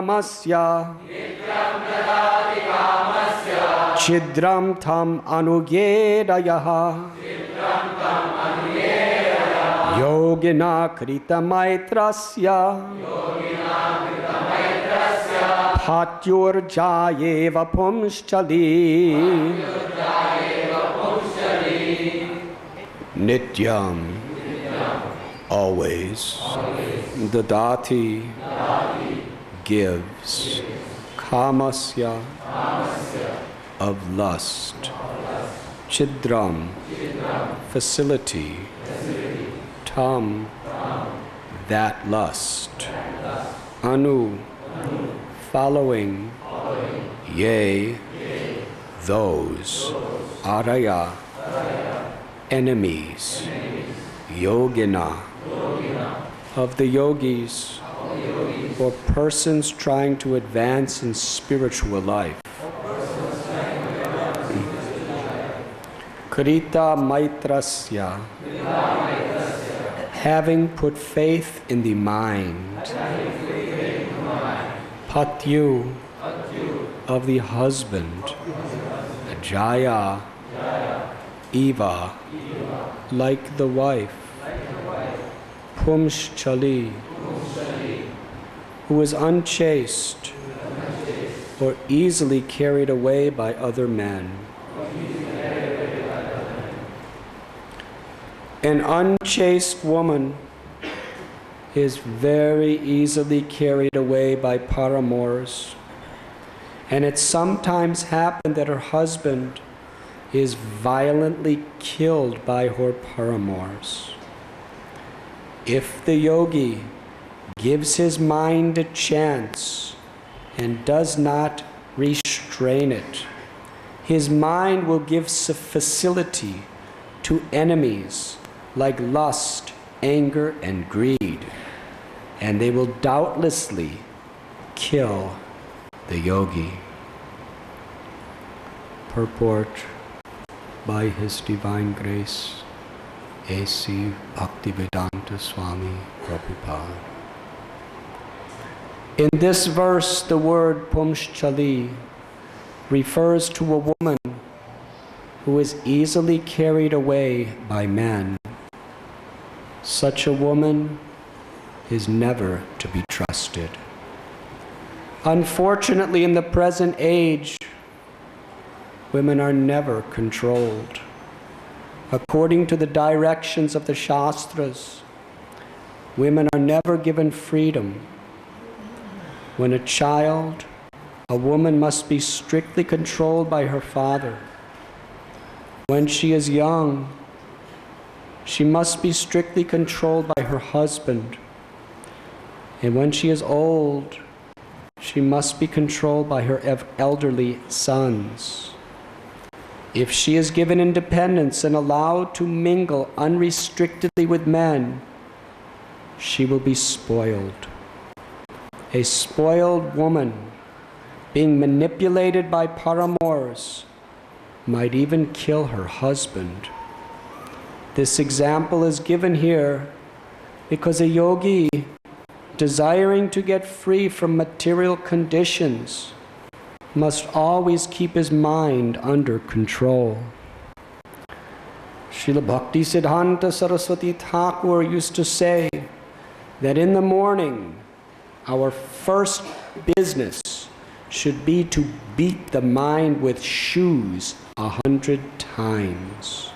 kamasya chidram tam anugedayah yogina krita maitrasya patyurjayeva pumschali nityam, always. Dadati, gives. Kamasya, of lust. Chidram, facility. Tam, that lust. Anu, following. Ye, those. Araya, enemies. Yogina, of the yogis, or persons trying to advance in spiritual life. Krita maitrasya, having put faith in the mind. Patyu, of the husband. Jaya, Eva, like the wife. Pumschali, who is unchaste or easily carried away by other men. An unchaste woman is very easily carried away by paramours, and it sometimes happens that her husband is violently killed by her paramours. If the yogi gives his mind a chance and does not restrain it, his mind will give facility to enemies like lust, anger, and greed, and they will doubtlessly kill the yogi. Purport by His Divine Grace, A.C. Bhaktivedanta Swami Prabhupada. In this verse, the word pumschali refers to a woman who is easily carried away by men. Such a woman is never to be trusted. Unfortunately, in the present age, women are never controlled. According to the directions of the Shastras, women are never given freedom. When a child, a woman must be strictly controlled by her father. When she is young, she must be strictly controlled by her husband. And when she is old, she must be controlled by her elderly sons. If she is given independence and allowed to mingle unrestrictedly with men, she will be spoiled. A spoiled woman, being manipulated by paramours, might even kill her husband. This example is given here because a yogi, desiring to get free from material conditions, must always keep his mind under control. Srila Bhaktisiddhanta Saraswati Thakur used to say that in the morning, our first business should be to beat the mind with shoes 100 times.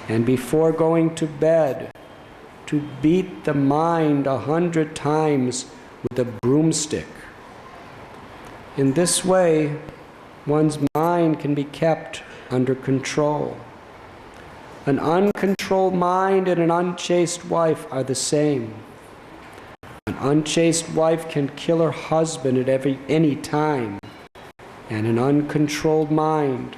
And before going to bed, to beat the mind 100 times with a broomstick. In this way, one's mind can be kept under control. An uncontrolled mind and an unchaste wife are the same. An unchaste wife can kill her husband at any time, and an uncontrolled mind,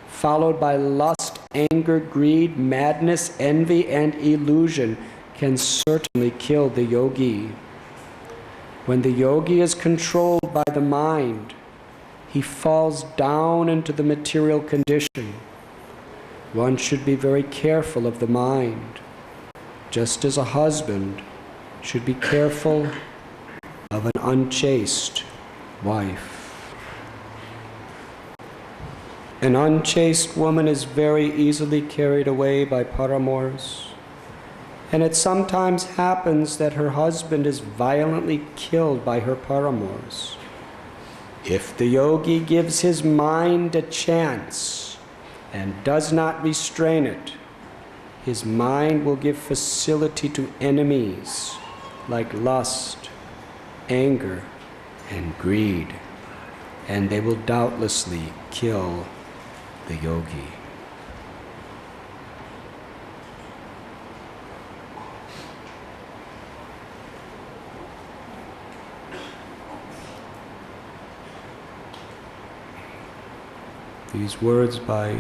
followed by lust, anger, greed, madness, envy, and illusion, can certainly kill the yogi. When the yogi is controlled by the mind, he falls down into the material condition. One should be very careful of the mind, just as a husband should be careful of an unchaste wife. An unchaste woman is very easily carried away by paramours, and it sometimes happens that her husband is violently killed by her paramours. If the yogi gives his mind a chance and does not restrain it, his mind will give facility to enemies like lust, anger, and greed, and they will doubtlessly kill the yogi. These words by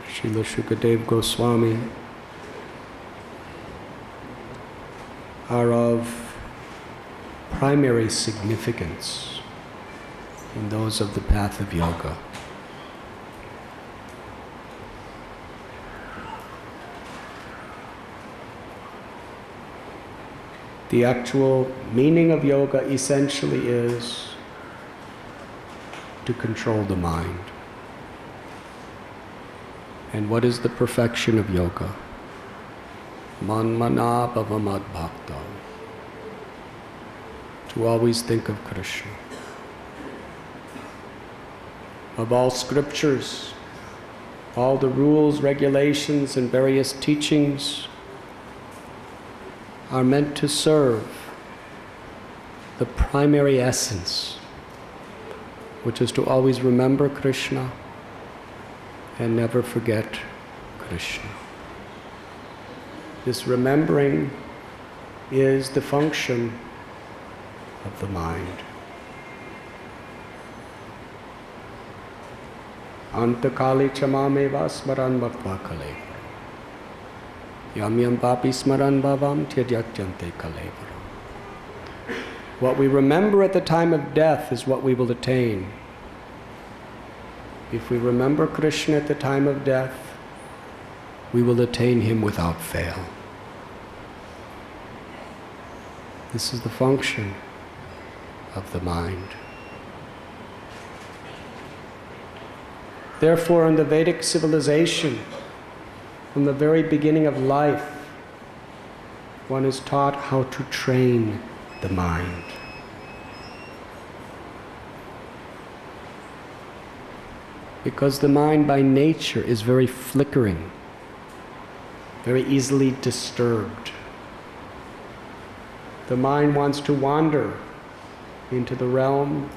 Srila Shukadev Goswami are of primary significance in those of the path of yoga. The actual meaning of yoga essentially is to control the mind. And what is the perfection of yoga? Manmana bhava mad bhakta. To always think of Krishna. Of all scriptures, all the rules, regulations, and various teachings are meant to serve the primary essence, which is to always remember Krishna and never forget Krishna. This remembering is the function of the mind. Antakali chamameva smaran bhaktva kale. Yam yam papi smaran bhavam tyajyatyante kalevaram. What we remember at the time of death is what we will attain. If we remember Krishna at the time of death, we will attain Him without fail. This is the function of the mind. Therefore, in the Vedic civilization, from the very beginning of life, one is taught how to train the mind. Because the mind by nature is very flickering, very easily disturbed. The mind wants to wander into the realm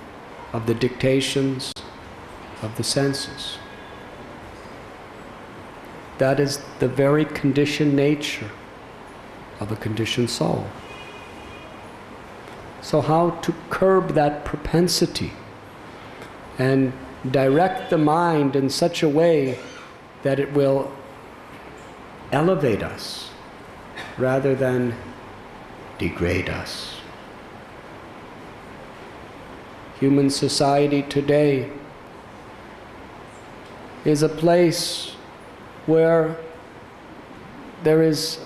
of the dictations of the senses. That is the very conditioned nature of a conditioned soul. So how to curb that propensity and direct the mind in such a way that it will elevate us rather than degrade us. Human society today is a place where there is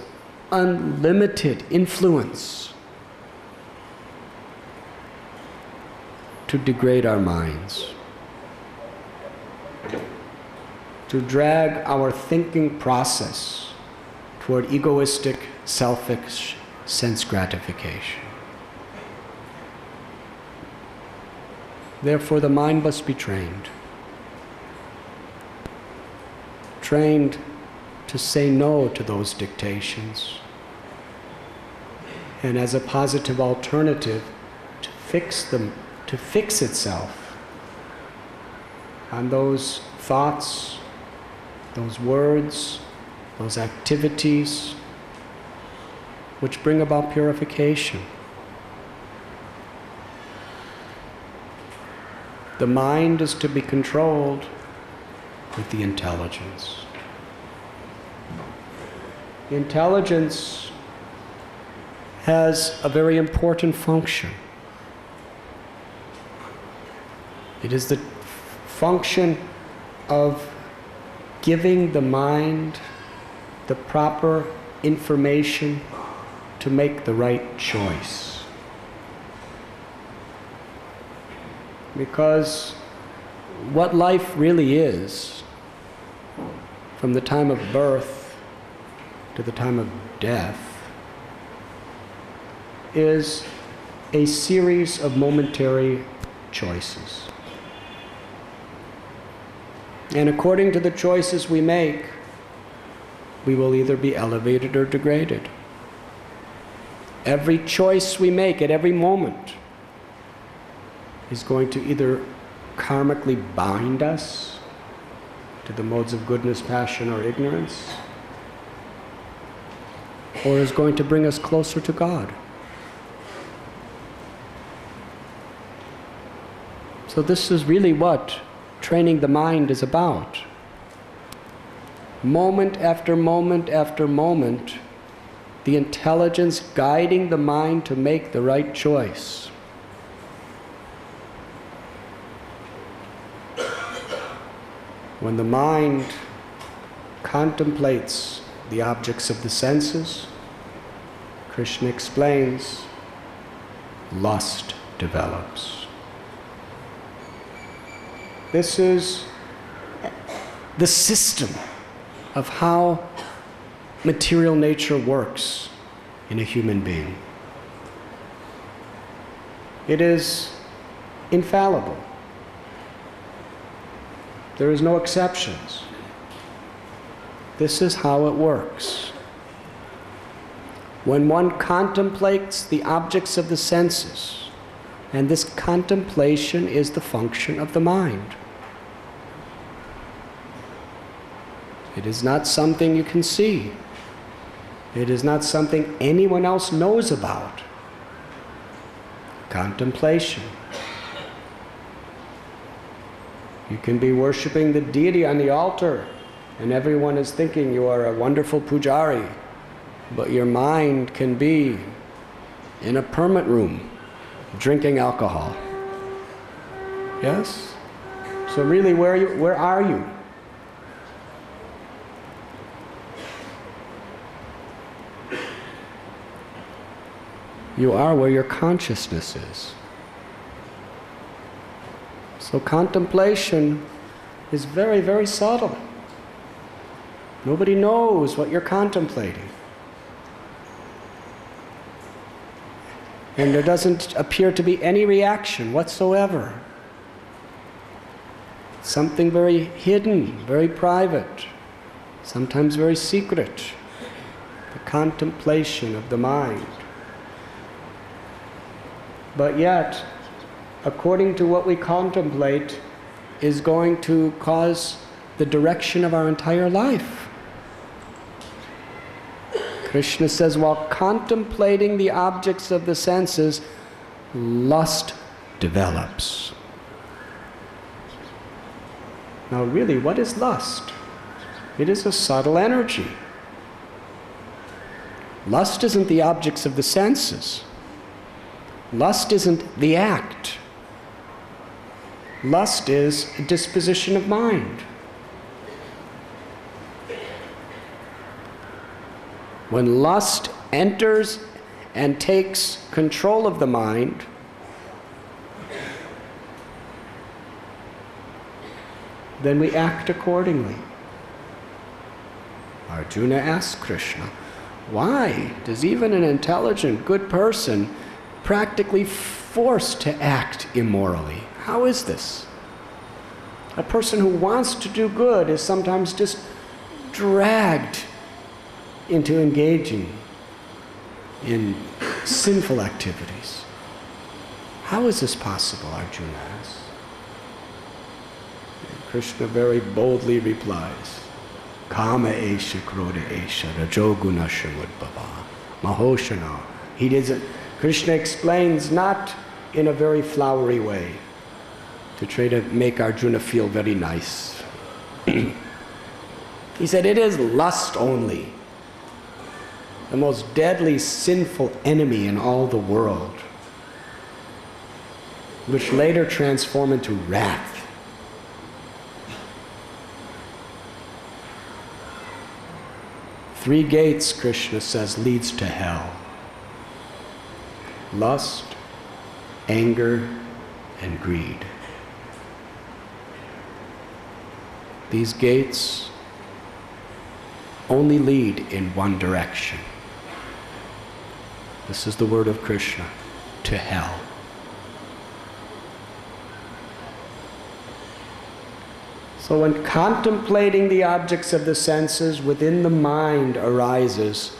unlimited influence to degrade our minds, to drag our thinking process toward egoistic, selfish sense gratification. Therefore, the mind must be trained. Trained to say no to those dictations, and as a positive alternative, to fix itself on those thoughts, those words, those activities which bring about purification. The mind is to be controlled with the intelligence. Intelligence has a very important function. It is the function of giving the mind the proper information to make the right choice. Because what life really is, from the time of birth to the time of death, is a series of momentary choices. And according to the choices we make, we will either be elevated or degraded. Every choice we make at every moment is going to either karmically bind us to the modes of goodness, passion, or ignorance, or is going to bring us closer to God. So this is really what training the mind is about. Moment after moment after moment, the intelligence guiding the mind to make the right choice. When the mind contemplates the objects of the senses, Krishna explains, lust develops. This is the system of how material nature works in a human being. It is infallible. There is no exceptions. This is how it works. When one contemplates the objects of the senses, and this contemplation is the function of the mind. It is not something you can see. It is not something anyone else knows about. Contemplation. You can be worshiping the deity on the altar, and everyone is thinking you are a wonderful pujari, but your mind can be in a permit room, drinking alcohol. Yes? So really, where are you? You are where your consciousness is. So contemplation is very, very subtle. Nobody knows what you're contemplating. And there doesn't appear to be any reaction whatsoever. Something very hidden, very private, sometimes very secret. The contemplation of the mind. But yet, according to what we contemplate, is going to cause the direction of our entire life. Krishna says, while contemplating the objects of the senses, lust develops. Now really, what is lust? It is a subtle energy. Lust isn't the objects of the senses. Lust isn't the act. Lust is a disposition of mind. When lust enters and takes control of the mind, then we act accordingly. Arjuna asks Krishna, why does even an intelligent, good person practically forced to act immorally? How is this? A person who wants to do good is sometimes just dragged into engaging in sinful activities. How is this possible, Arjuna asks. And Krishna very boldly replies, Kama esha krodha esha rajoguna samudbhava mahoshana. He doesn't. Krishna explains not in a very flowery way to try to make Arjuna feel very nice. He said, it is lust only, the most deadly sinful enemy in all the world, which later transform into wrath. Three gates, Krishna says, leads to hell. Lust, anger, and greed. These gates only lead in one direction. This is the word of Krishna, to hell. So when contemplating the objects of the senses, within the mind arises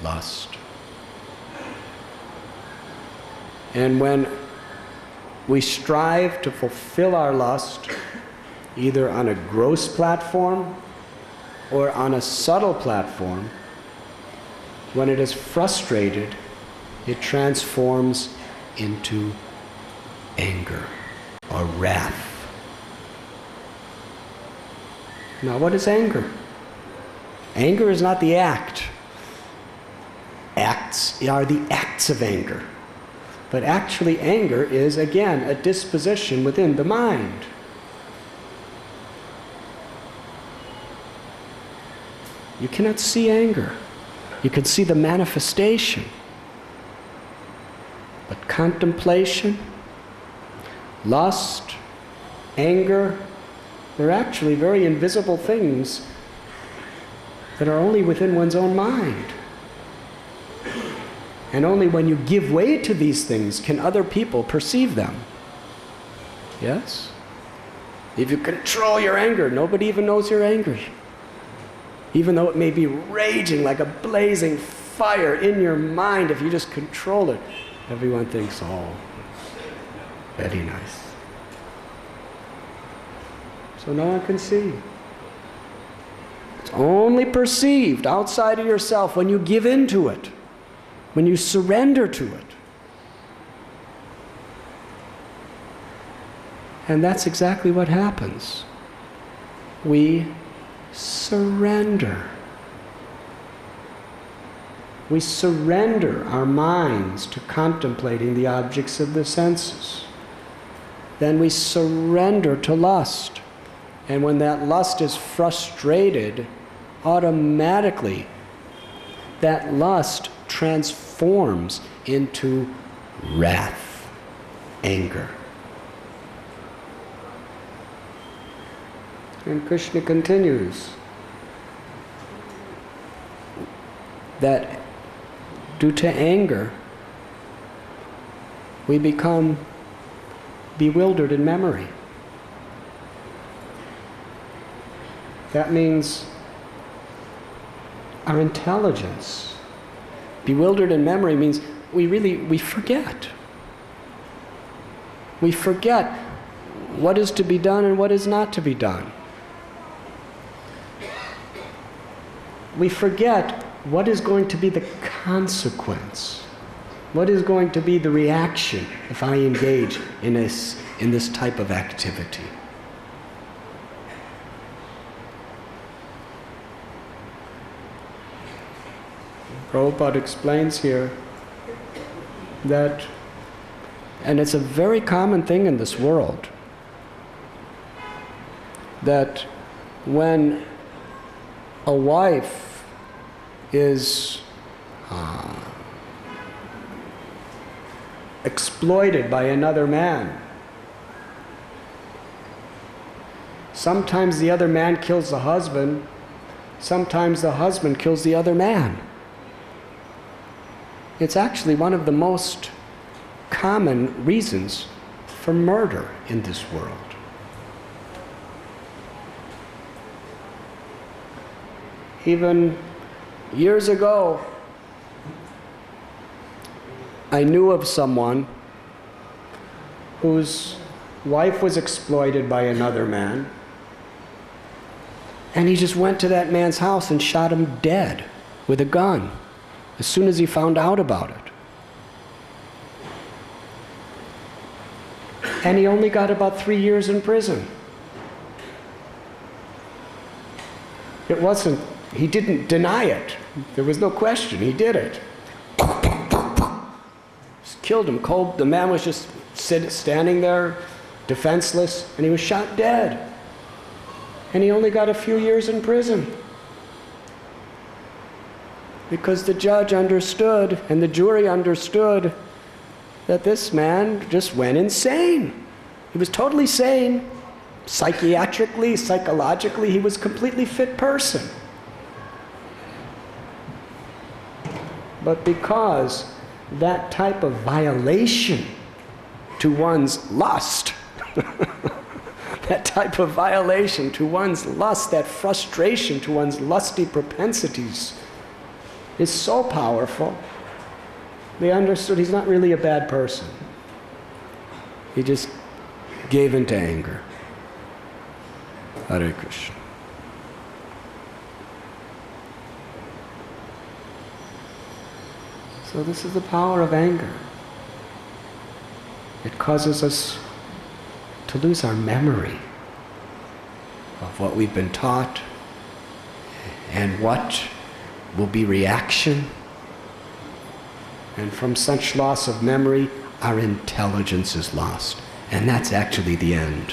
lust. And when we strive to fulfill our lust, either on a gross platform or on a subtle platform, when it is frustrated, it transforms into anger or wrath. Now, what is anger? Anger is not the act. Acts are the acts of anger. But actually, anger is, again, a disposition within the mind. You cannot see anger. You can see the manifestation. But contemplation, lust, anger, they're actually very invisible things that are only within one's own mind. And only when you give way to these things can other people perceive them. Yes? If you control your anger, nobody even knows you're angry. Even though it may be raging like a blazing fire in your mind, if you just control it, everyone thinks, oh, very nice. So no one can see. It's only perceived outside of yourself when you give in to it, when you surrender to it. And that's exactly what happens. We surrender. We surrender our minds to contemplating the objects of the senses. Then we surrender to lust. And when that lust is frustrated, automatically that lust transforms into wrath, anger. And Krishna continues that due to anger, we become bewildered in memory. That means our intelligence. Bewildered in memory means we forget. We forget what is to be done and what is not to be done. We forget what is going to be the consequence. What is going to be the reaction if I engage in this type of activity? Prabhupada explains here that, and it's a very common thing in this world, that when a wife is exploited by another man, sometimes the other man kills the husband, sometimes the husband kills the other man. It's actually one of the most common reasons for murder in this world. Even years ago, I knew of someone whose wife was exploited by another man, and he just went to that man's house and shot him dead with a gun as soon as he found out about it. And he only got about 3 years in prison. It wasn't, he didn't deny it. There was no question, he did it. Just killed him cold. The man was just standing there, defenseless, and he was shot dead. And he only got a few years in prison. Because the judge understood, and the jury understood, that this man just went insane. He was totally sane, psychiatrically, psychologically, he was a completely fit person. But because that type of violation to one's lust, that type of violation to one's lust, that frustration to one's lusty propensities is so powerful, they understood he's not really a bad person. He just gave into anger. Hare Krishna. So this is the power of anger. It causes us to lose our memory of what we've been taught and what will be reaction. And from such loss of memory, our intelligence is lost. And that's actually the end.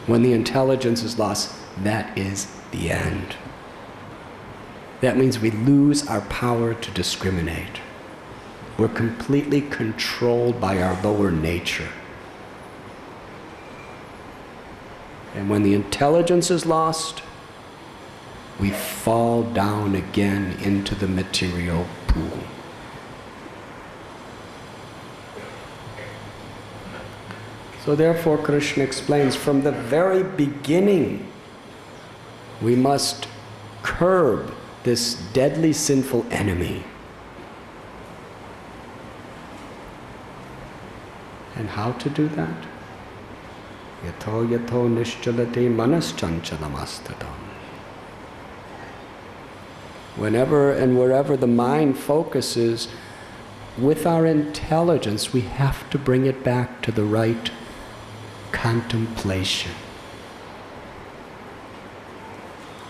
When the intelligence is lost, that is the end. That means we lose our power to discriminate. We're completely controlled by our lower nature. And when the intelligence is lost, we fall down again into the material pool. So therefore, Krishna explains, from the very beginning, we must curb this deadly sinful enemy. And how to do that? Yato yato nishchalati manaschanchalamastadam. Whenever and wherever the mind focuses, with our intelligence, we have to bring it back to the right contemplation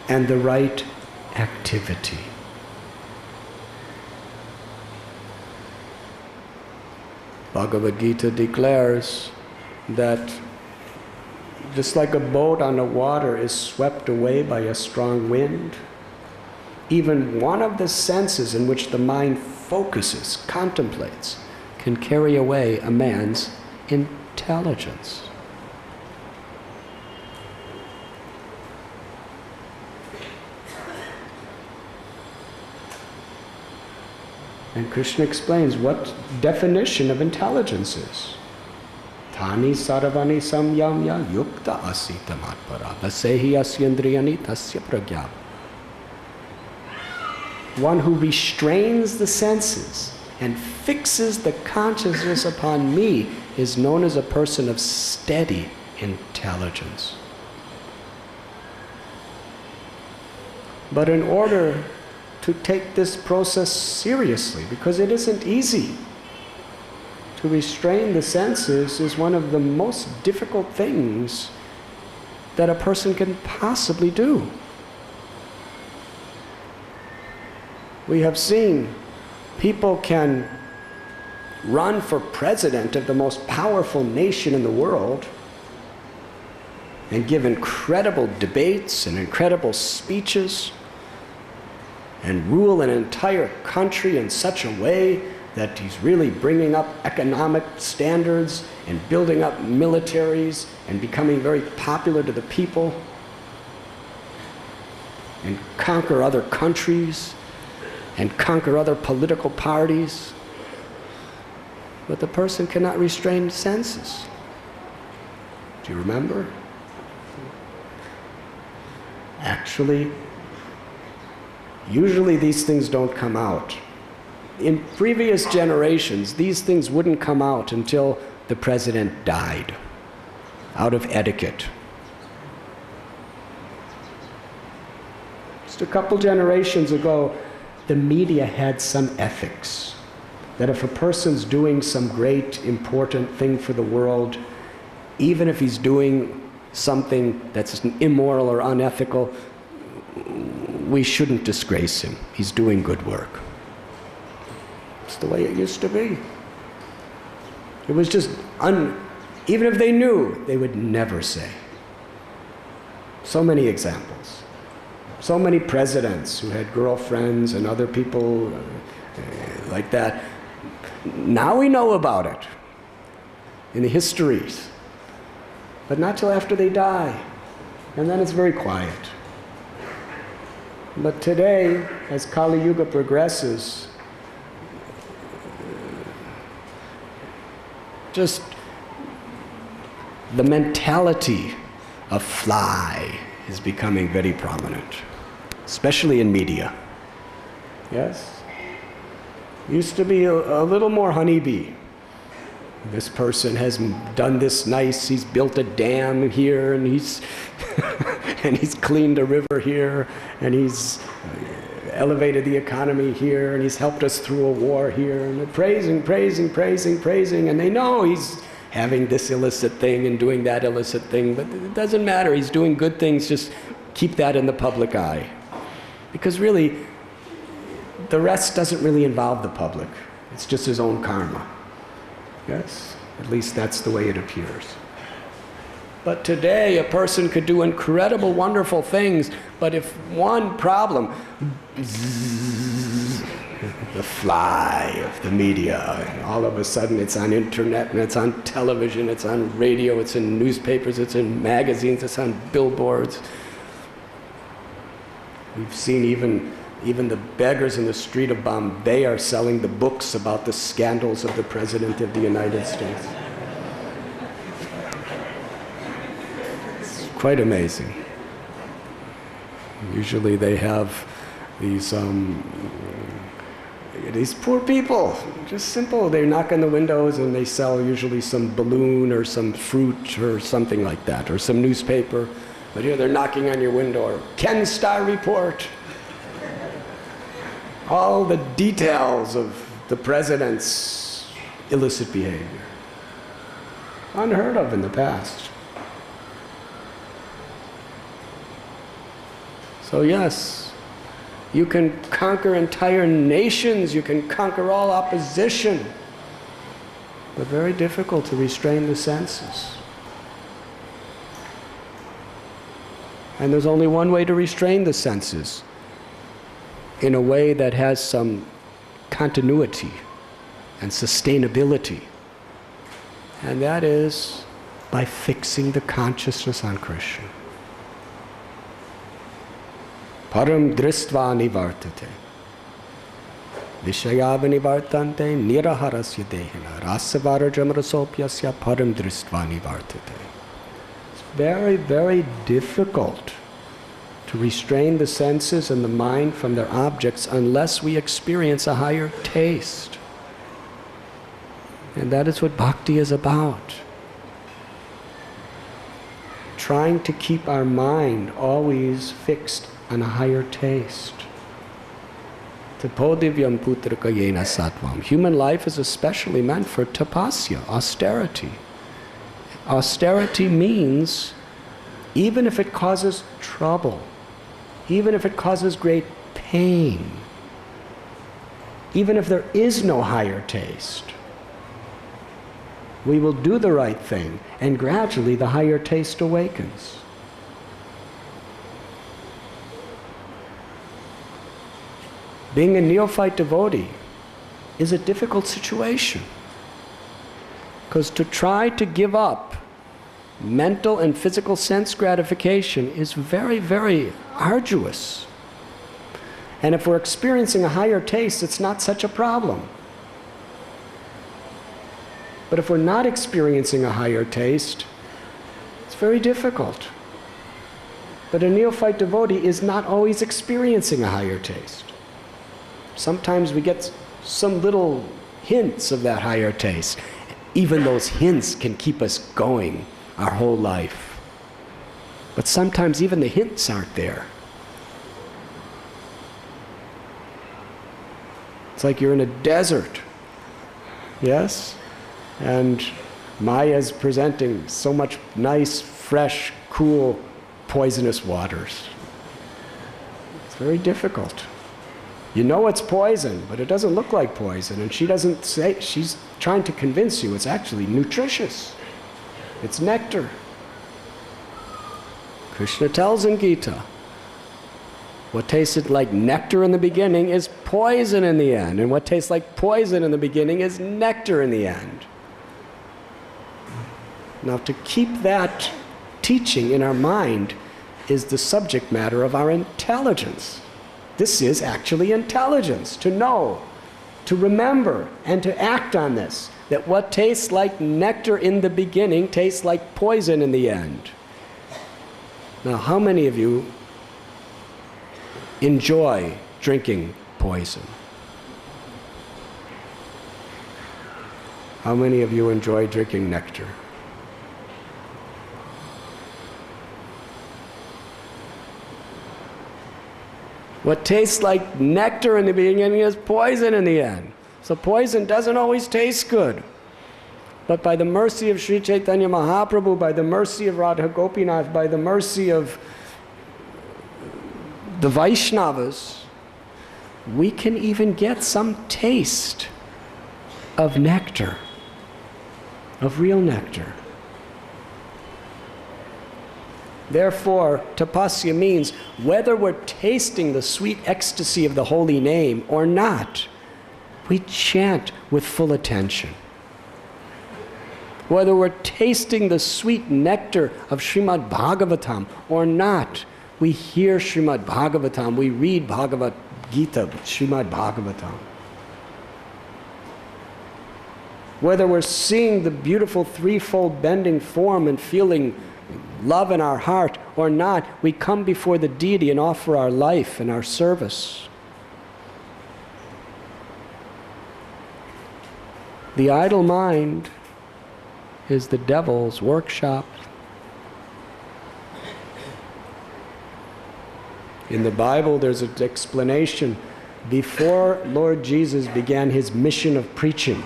and the right activity. Bhagavad Gita declares that just like a boat on the water is swept away by a strong wind, even one of the senses in which the mind focuses, contemplates, can carry away a man's intelligence. And Krishna explains what definition of intelligence is. Thani sarvani samyamya yukta asita matpara vasehi asyendriyani tasya pragya. One who restrains the senses and fixes the consciousness upon me is known as a person of steady intelligence. But in order to take this process seriously, because it isn't easy, to restrain the senses is one of the most difficult things that a person can possibly do. We have seen people can run for president of the most powerful nation in the world and give incredible debates and incredible speeches and rule an entire country in such a way that he's really bringing up economic standards and building up militaries and becoming very popular to the people and conquer other countries and conquer other political parties. But the person cannot restrain senses. Do you remember? Actually, usually these things don't come out. In previous generations, these things wouldn't come out until the president died, out of etiquette. Just a couple generations ago, the media had some ethics. That if a person's doing some great, important thing for the world, even if he's doing something that's immoral or unethical, we shouldn't disgrace him. He's doing good work. It's the way it used to be. It was just, even if they knew, they would never say. So many examples. So many presidents who had girlfriends and other people like that. Now we know about it in the histories. but not till after they die. And then it's very quiet. But today, as Kali Yuga progresses, just the mentality of fly is becoming very prominent, especially in media. Yes? Used to be a little more honeybee. This person has done this nice, he's built a dam here, and he's and he's cleaned a river here, and he's elevated the economy here, and he's helped us through a war here, and they're praising, praising, praising, praising, and they know he's having this illicit thing and doing that illicit thing, but it doesn't matter, he's doing good things, just keep that in the public eye. Because really, the rest doesn't really involve the public. It's just his own karma. Yes? At least that's the way it appears. But today, a person could do incredible, wonderful things, but if one problem, the fly of the media, and all of a sudden it's on internet, and it's on television, it's on radio, it's in newspapers, it's in magazines, it's on billboards. We've seen even the beggars in the street of Bombay are selling the books about the scandals of the President of the United States. It's quite amazing. Usually they have these poor people, just simple. They knock on the windows and they sell usually some balloon or some fruit or something like that, or some newspaper. But here they're knocking on your window, or Ken Starr report. All the details of the president's illicit behavior. Unheard of in the past. So yes, you can conquer entire nations, you can conquer all opposition, but very difficult to restrain the senses. And there's only one way to restrain the senses, in a way that has some continuity and sustainability. And that is by fixing the consciousness on Krishna. Param dristva nivartate. Vishayava nivartante niraharasya dehina. Rasavara jamarasopyasya param dristva nivartate. It's very, very difficult to restrain the senses and the mind from their objects unless we experience a higher taste. And that is what bhakti is about. Trying to keep our mind always fixed on a higher taste. Tapodivyam putraka yena sattvam. Human life is especially meant for tapasya, austerity. Austerity means, even if it causes trouble, even if it causes great pain, even if there is no higher taste, we will do the right thing, and gradually the higher taste awakens. Being a neophyte devotee is a difficult situation, because to try to give up mental and physical sense gratification is very, very arduous. And if we're experiencing a higher taste, it's not such a problem. But if we're not experiencing a higher taste, it's very difficult. But a neophyte devotee is not always experiencing a higher taste. Sometimes we get some little hints of that higher taste. Even those hints can keep us going our whole life. But sometimes even the hints aren't there. It's like you're in a desert, yes? And Maya's presenting so much nice, fresh, cool, poisonous waters. It's very difficult. You know it's poison, but it doesn't look like poison, and she doesn't say, she's trying to convince you it's actually nutritious. It's nectar. Krishna tells in Gita, what tasted like nectar in the beginning is poison in the end, and what tastes like poison in the beginning is nectar in the end. Now, to keep that teaching in our mind is the subject matter of our intelligence. This is actually intelligence, to know, to remember, and to act on this. That what tastes like nectar in the beginning tastes like poison in the end. Now, how many of you enjoy drinking poison? How many of you enjoy drinking nectar? What tastes like nectar in the beginning is poison in the end. So poison doesn't always taste good. But by the mercy of Sri Chaitanya Mahaprabhu, by the mercy of Radha Gopinath, by the mercy of the Vaishnavas, we can even get some taste of nectar, of real nectar. Therefore, tapasya means whether we're tasting the sweet ecstasy of the holy name or not, we chant with full attention. Whether we're tasting the sweet nectar of Srimad Bhagavatam or not, we hear Srimad Bhagavatam, we read Bhagavad Gita, Srimad Bhagavatam. Whether we're seeing the beautiful threefold bending form and feeling love in our heart or not, we come before the deity and offer our life and our service. The idle mind is the devil's workshop. In the Bible, there's an explanation. Before Lord Jesus began his mission of preaching,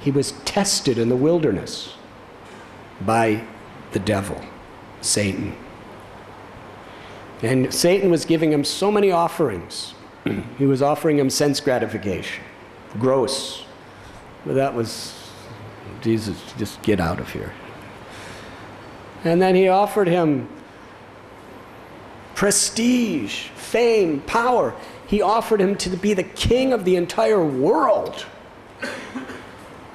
he was tested in the wilderness by the devil, Satan. And Satan was giving him so many offerings. He was offering him sense gratification. Gross. But that was, Jesus, just get out of here. And then he offered him prestige, fame, power. He offered him to be the king of the entire world.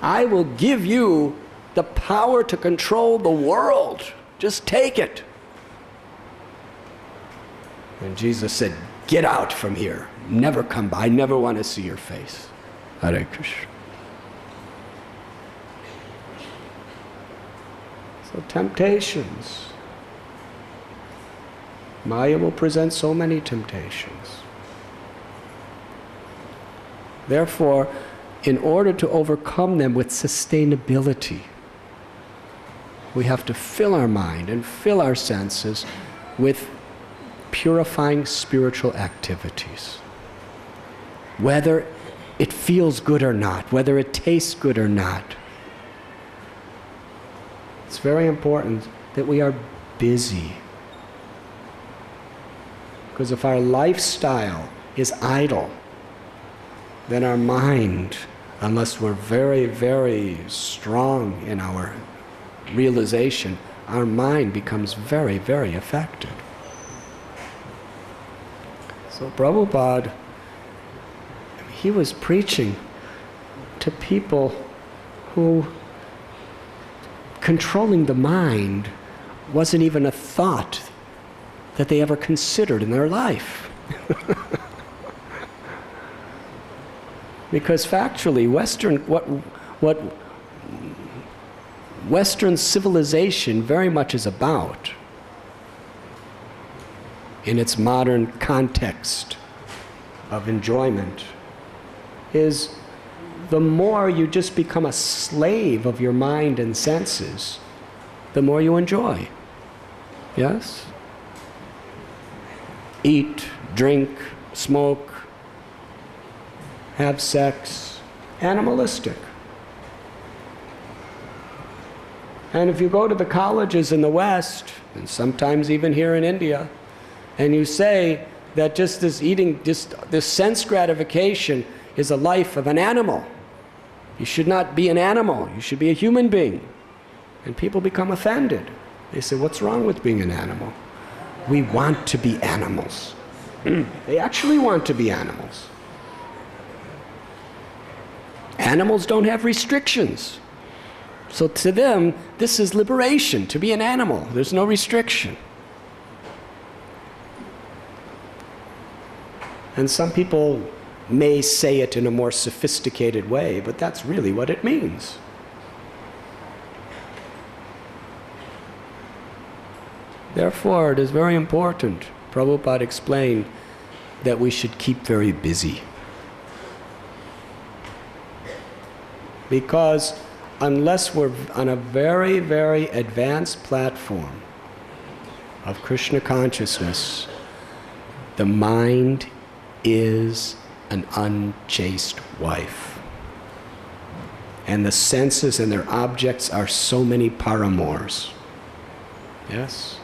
I will give you the power to control the world. Just take it. And Jesus said, get out from here. Never come by. I never want to see your face. Hare Krishna. So temptations. Maya will present so many temptations. Therefore, in order to overcome them with sustainability, we have to fill our mind and fill our senses with purifying spiritual activities. Whether it feels good or not, whether it tastes good or not. It's very important that we are busy. Because if our lifestyle is idle, then our mind, unless we're very, very strong in our realization, our mind becomes very, very affected. So Prabhupada, he was preaching to people who controlling the mind wasn't even a thought that they ever considered in their life. Because factually, what Western civilization very much is about, in its modern context of enjoyment, is the more you just become a slave of your mind and senses, the more you enjoy. Yes? Eat, drink, smoke, have sex, animalistic. And if you go to the colleges in the West, and sometimes even here in India, and you say that just this eating, just this sense gratification is a life of an animal. You should not be an animal, you should be a human being. And people become offended. They say, what's wrong with being an animal? We want to be animals. They actually want to be animals. Animals don't have restrictions. So to them, this is liberation, to be an animal. There's no restriction. And some people may say it in a more sophisticated way, but that's really what it means. Therefore, it is very important, Prabhupada explained, that we should keep very busy. Because unless we're on a very, very advanced platform of Krishna consciousness, the mind is an unchaste wife. And the senses and their objects are so many paramours. Yes?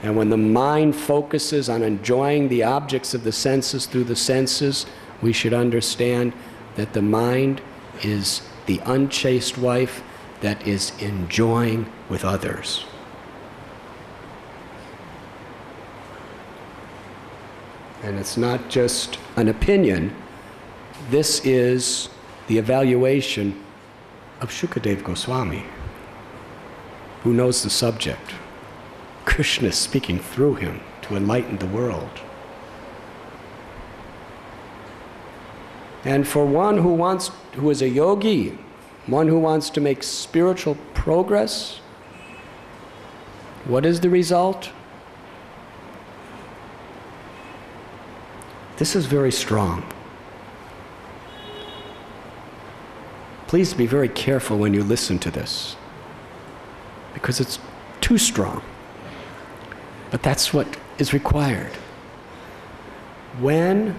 And when the mind focuses on enjoying the objects of the senses through the senses, we should understand that the mind is the unchaste wife that is enjoying with others. And it's not just an opinion. This is the evaluation of Shukadev Goswami, who knows the subject. Krishna is speaking through him to enlighten the world. And for one who is a yogi, one who wants to make spiritual progress, what is the result? This is very strong. Please be very careful when you listen to this, because it's too strong. But that's what is required. When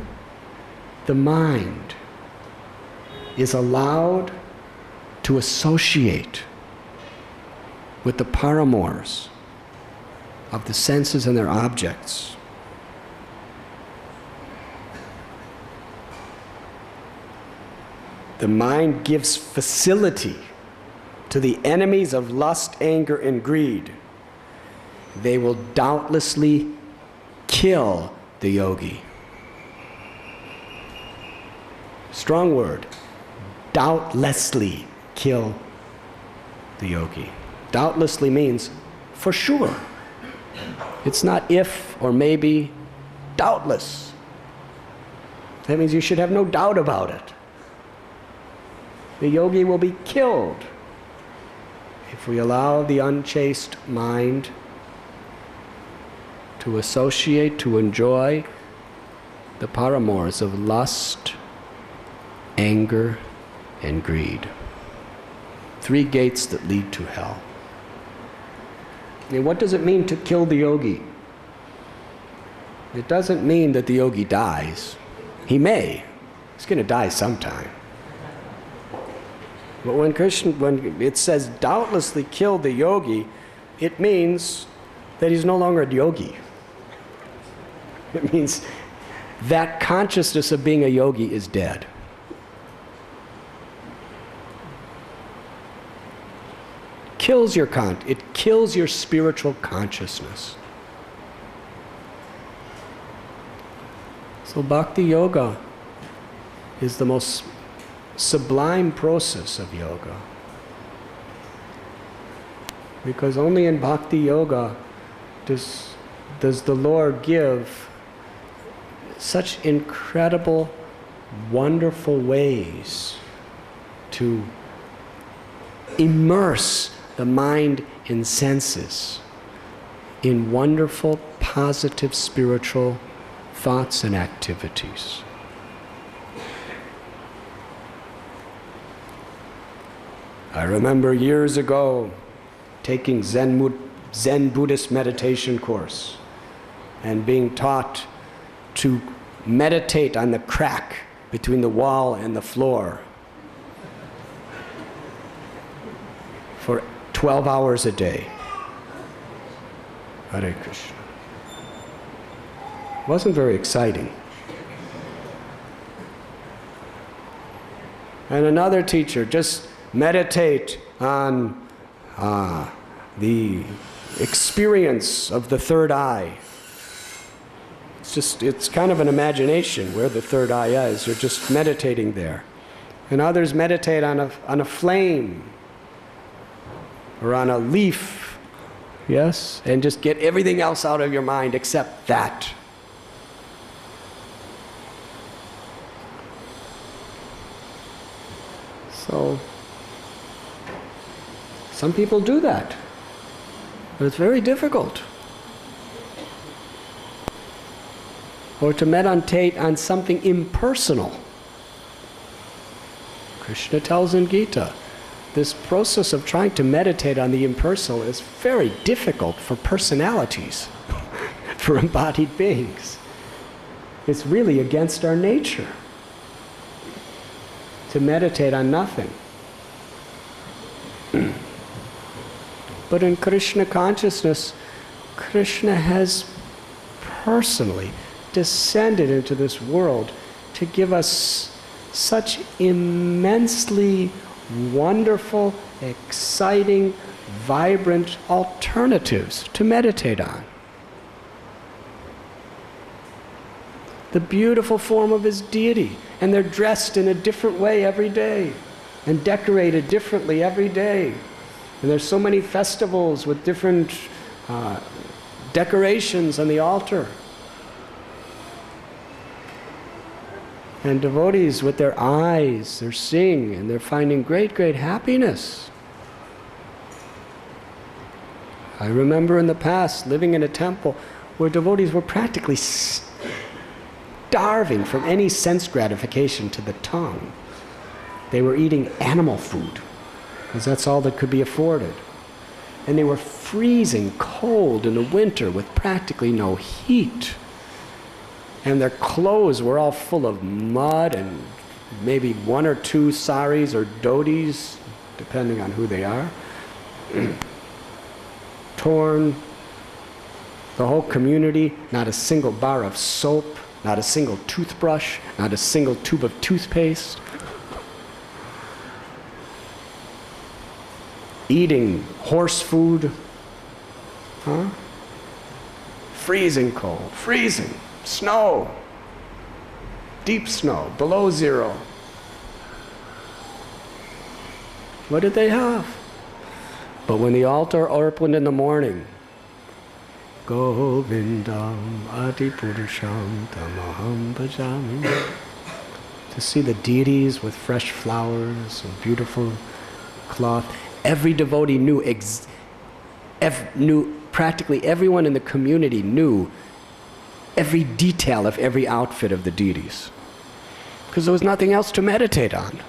the mind is allowed to associate with the paramours of the senses and their objects, the mind gives facility to the enemies of lust, anger, and greed. They will doubtlessly kill the yogi. Strong word. Doubtlessly kill the yogi. Doubtlessly means for sure. It's not if or maybe, doubtless. That means you should have no doubt about it. The yogi will be killed if we allow the unchaste mind to associate, to enjoy the paramours of lust, anger, and greed. 3 gates that lead to hell. And what does it mean to kill the yogi? It doesn't mean that the yogi dies. He may. He's going to die sometime. But when it says doubtlessly kill the yogi, it means that he's no longer a yogi. It means that consciousness of being a yogi is dead. It kills your spiritual consciousness. So bhakti yoga is the most sublime process of yoga. Because only in bhakti yoga does the Lord give such incredible, wonderful ways to immerse the mind and senses in wonderful, positive, spiritual thoughts and activities. I remember years ago taking Zen Buddhist meditation course and being taught to meditate on the crack between the wall and the floor for 12 hours a day. Hare Krishna. It wasn't very exciting. And another teacher, just meditate on the experience of the third eye. It's kind of an imagination where the third eye is. You're just meditating there. And others meditate on a flame or on a leaf, yes? And just get everything else out of your mind except that. So, some people do that, but it's very difficult. Or to meditate on something impersonal. Krishna tells in Gita, this process of trying to meditate on the impersonal is very difficult for personalities, for embodied beings. It's really against our nature to meditate on nothing. But in Krishna consciousness, Krishna has personally descended into this world to give us such immensely wonderful, exciting, vibrant alternatives to meditate on. The beautiful form of his deity, and they're dressed in a different way every day, and decorated differently every day. And there's so many festivals with different decorations on the altar. And devotees with their eyes, they're seeing and they're finding great, great happiness. I remember in the past living in a temple where devotees were practically starving from any sense gratification to the tongue. They were eating animal food because that's all that could be afforded. And they were freezing cold in the winter with practically no heat. And their clothes were all full of mud and maybe one or two saris or dhotis, depending on who they are. Torn. The whole community, not a single bar of soap, not a single toothbrush, not a single tube of toothpaste. Eating horse food. Huh? Freezing cold, freezing. Snow, deep snow, below zero. What did they have? But when the altar opened in the morning, Govindam Adipurusham Tamaham Bhajami, to see the deities with fresh flowers and beautiful cloth, every devotee knew, practically everyone in the community knew every detail of every outfit of the deities, because there was nothing else to meditate on.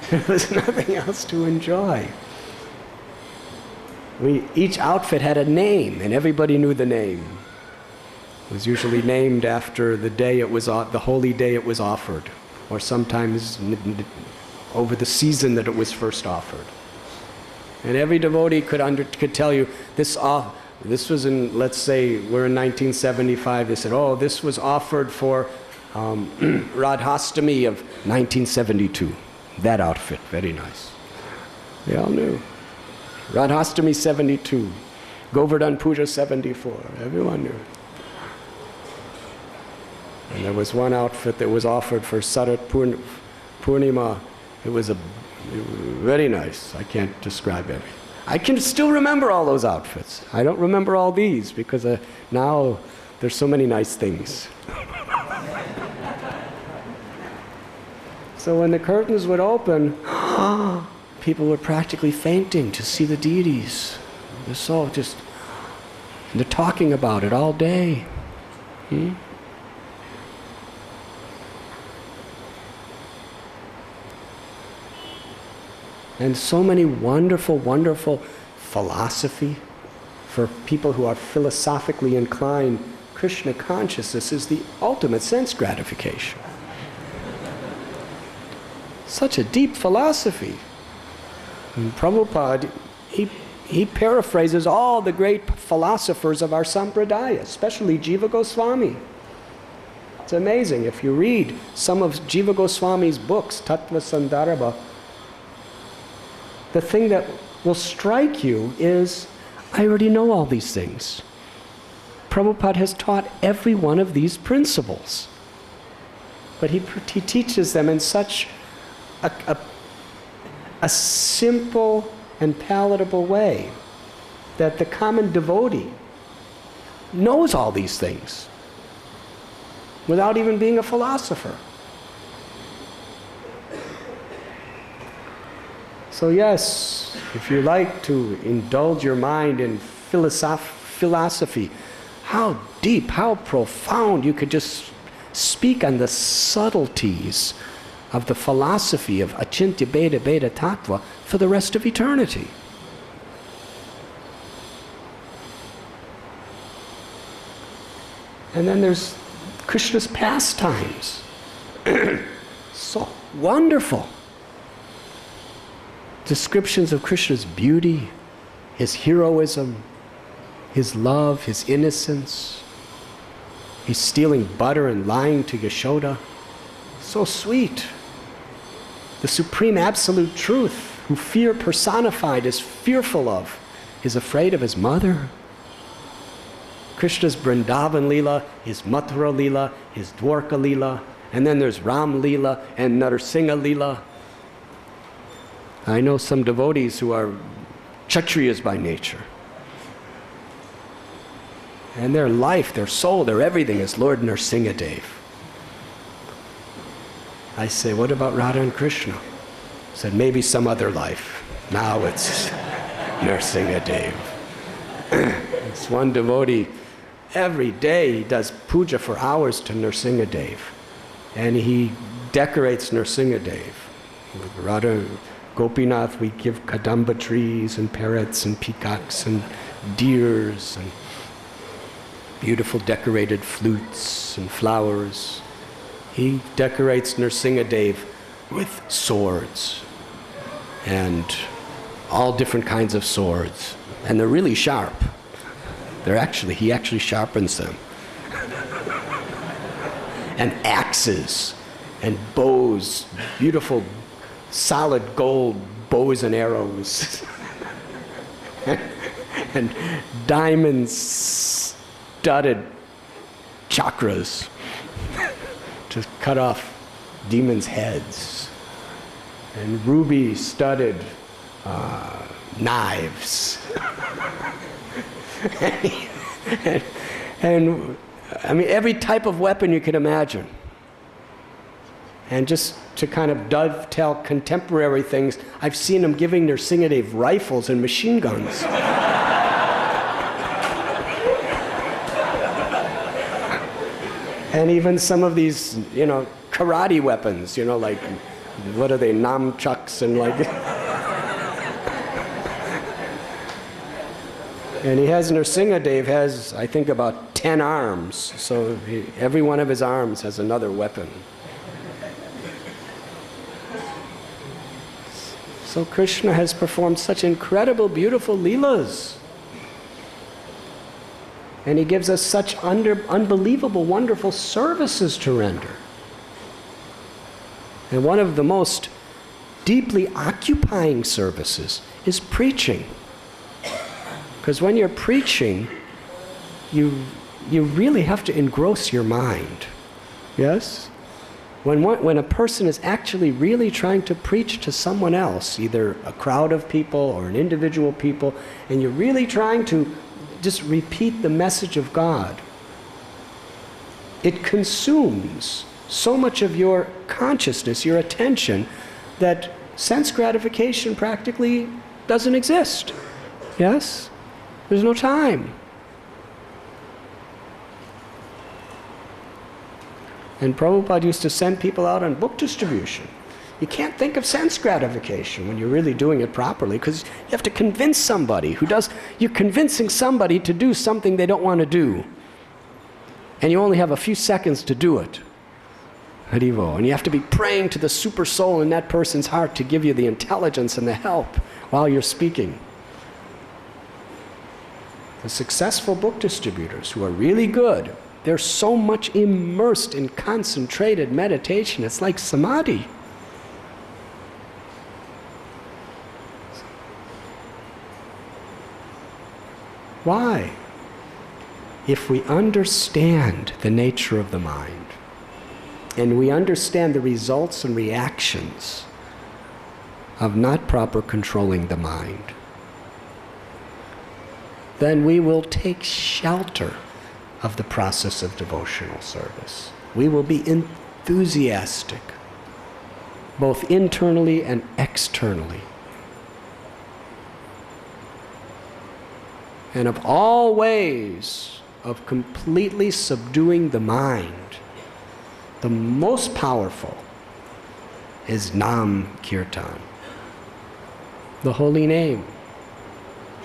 There was nothing else to enjoy. Each outfit had a name, and everybody knew the name. It was usually named after the day it was, the holy day it was offered, or sometimes over the season that it was first offered. And every devotee could tell you, this was in, let's say, we're in 1975, they said, oh, this was offered for Radhastami of 1972. That outfit, very nice. They all knew. Radhastami 72, Govardhan Puja 74, everyone knew. And there was one outfit that was offered for Sarat Purnima. It was very nice. I can't describe everything. I can still remember all those outfits. I don't remember all these because now there's so many nice things. So when the curtains would open, people were practically fainting to see the deities. They're so just, they're talking about it all day. And so many wonderful, wonderful philosophy for people who are philosophically inclined. Krishna consciousness is the ultimate sense gratification. Such a deep philosophy. And Prabhupada, he paraphrases all the great philosophers of our sampradaya, especially Jiva Goswami. It's amazing. If you read some of Jiva Goswami's books, Tattva Sandarbha, the thing that will strike you is, I already know all these things. Prabhupada has taught every one of these principles. But he teaches them in such a simple and palatable way that the common devotee knows all these things without even being a philosopher. So yes, if you like to indulge your mind in philosophy, how deep, how profound you could just speak on the subtleties of the philosophy of Achintya Bheda Bheda Tattva for the rest of eternity. And then there's Krishna's pastimes. So wonderful. Descriptions of Krishna's beauty, his heroism, his love, his innocence. He's stealing butter and lying to Yashoda. So sweet. The supreme absolute truth, who fear personified is fearful of, is afraid of his mother. Krishna's Vrindavan Leela, his Mathura Leela, his Dwarka Leela, and then there's Ram Leela and Narsingha Leela. I know some devotees who are Kshatriyas by nature. And their life, their soul, their everything is Lord Narsingha Dev. I say, what about Radha and Krishna? I said, maybe some other life. Now it's Narsingha Dev. This one devotee, every day he does puja for hours to Narsingha Dev. And he decorates Narsingha Dev. With Radha Gopinath, we give kadamba trees and parrots and peacocks and deers and beautiful decorated flutes and flowers. He decorates Narsingha Dev with swords and all different kinds of swords. And they're really sharp. He actually sharpens them. And axes and bows, beautiful solid gold bows and arrows. And diamond-studded chakras to cut off demons' heads, and ruby-studded knives. and I mean, every type of weapon you can imagine. And just to kind of dovetail contemporary things, I've seen them giving their Singhadev rifles and machine guns. And even some of these, karate weapons, like, what are they, namchucks and like... And he has, Nrsingadev has, I think, about 10 arms. So every one of his arms has another weapon. So Krishna has performed such incredible, beautiful leelas. And he gives us such unbelievable, wonderful services to render. And one of the most deeply occupying services is preaching. Because when you're preaching, you really have to engross your mind. Yes? When a person is actually really trying to preach to someone else, either a crowd of people or an individual people, and you're really trying to just repeat the message of God, it consumes so much of your consciousness, your attention, that sense gratification practically doesn't exist. Yes? There's no time. And Prabhupada used to send people out on book distribution. You can't think of sense gratification when you're really doing it properly, because you have to convince somebody you're convincing somebody to do something they don't want to do. And you only have a few seconds to do it. Harivo. And you have to be praying to the super soul in that person's heart to give you the intelligence and the help while you're speaking. The successful book distributors who are really good, they're so much immersed in concentrated meditation, it's like samadhi. Why? If we understand the nature of the mind, and we understand the results and reactions of not proper controlling the mind, then we will take shelter of the process of devotional service. We will be enthusiastic, both internally and externally. And of all ways of completely subduing the mind, the most powerful is Nam Kirtan, the holy name.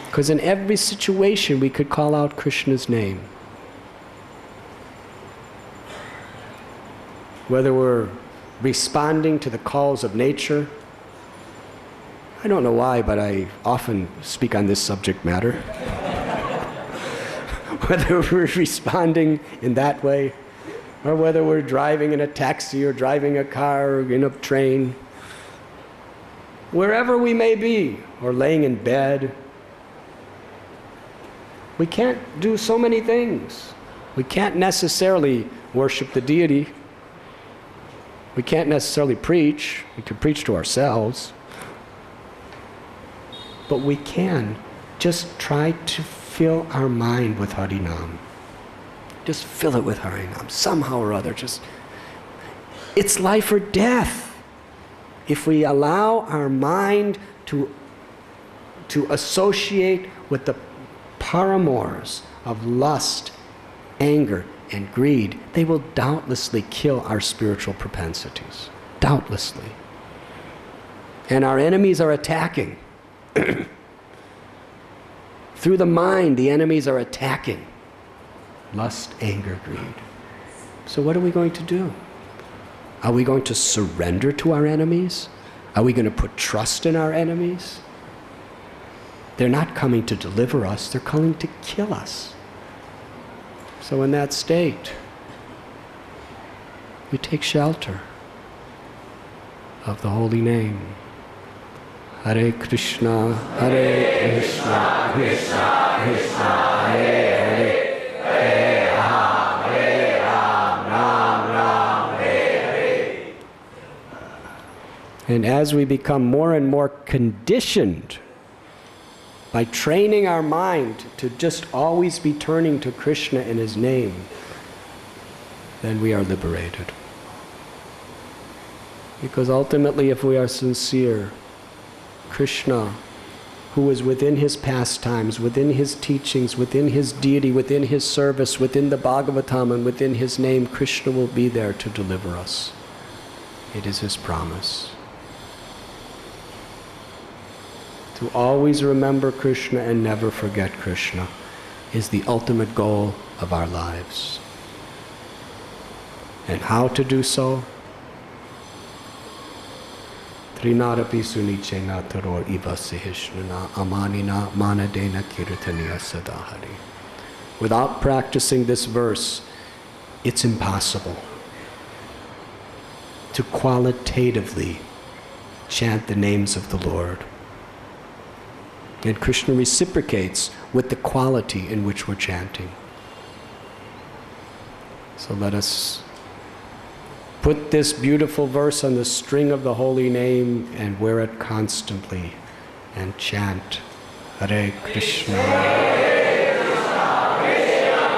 Because in every situation we could call out Krishna's name. Whether we're responding to the calls of nature, I don't know why, but I often speak on this subject matter. Whether we're responding in that way, or whether we're driving in a taxi or driving a car or in a train, wherever we may be, or laying in bed, we can't do so many things. We can't necessarily worship the deity. We can't necessarily preach. We can preach to ourselves. But we can just try to fill our mind with Harinam. Just fill it with Harinam, somehow or other. It's life or death. If we allow our mind to associate with the paramours of lust, anger, and greed, they will doubtlessly kill our spiritual propensities. Doubtlessly. And our enemies are attacking. Through the mind, the enemies are attacking. Lust, anger, greed. So what are we going to do? Are we going to surrender to our enemies? Are we going to put trust in our enemies? They're not coming to deliver us, they're coming to kill us. So in that state, we take shelter of the holy name. Hare Krishna, Hare Krishna, Krishna Krishna, Hare Hare, Hare Ram, Hare Ram, Ram Ram, Hare Hare. And as we become more and more conditioned by training our mind to just always be turning to Krishna in His name, then we are liberated. Because ultimately, if we are sincere, Krishna, who is within His pastimes, within His teachings, within His deity, within His service, within the Bhagavatam, and within His name, Krishna will be there to deliver us. It is His promise. To always remember Krishna and never forget Krishna is the ultimate goal of our lives. And how to do so? Trinarapi sunichena taror iva sihishnana amanina manadena kirtaniya sadahari. Without practicing this verse, it's impossible to qualitatively chant the names of the Lord. And Krishna reciprocates with the quality in which we're chanting. So let us put this beautiful verse on the string of the holy name and wear it constantly and chant Hare Krishna. Hare Krishna, Krishna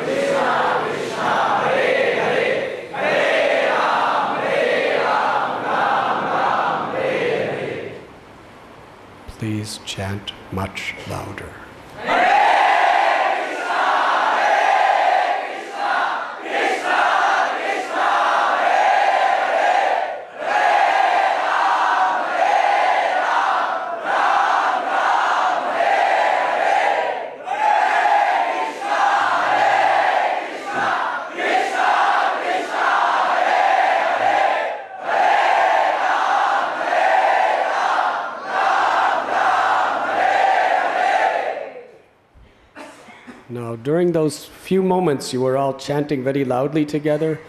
Krishna, Krishna Hare Hare, Hare Ram, Ram Ram, Hare Hare. Please chant much louder. Now, during those few moments you were all chanting very loudly together,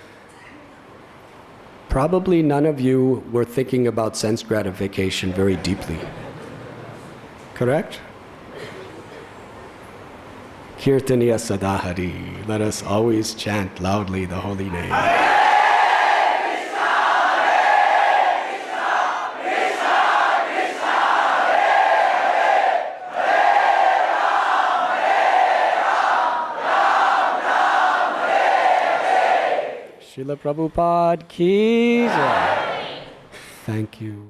probably none of you were thinking about sense gratification very deeply. Correct? Kirtaniya Sadahari. Let us always chant loudly the holy name. Srila Prabhupada ki jai. Thank you.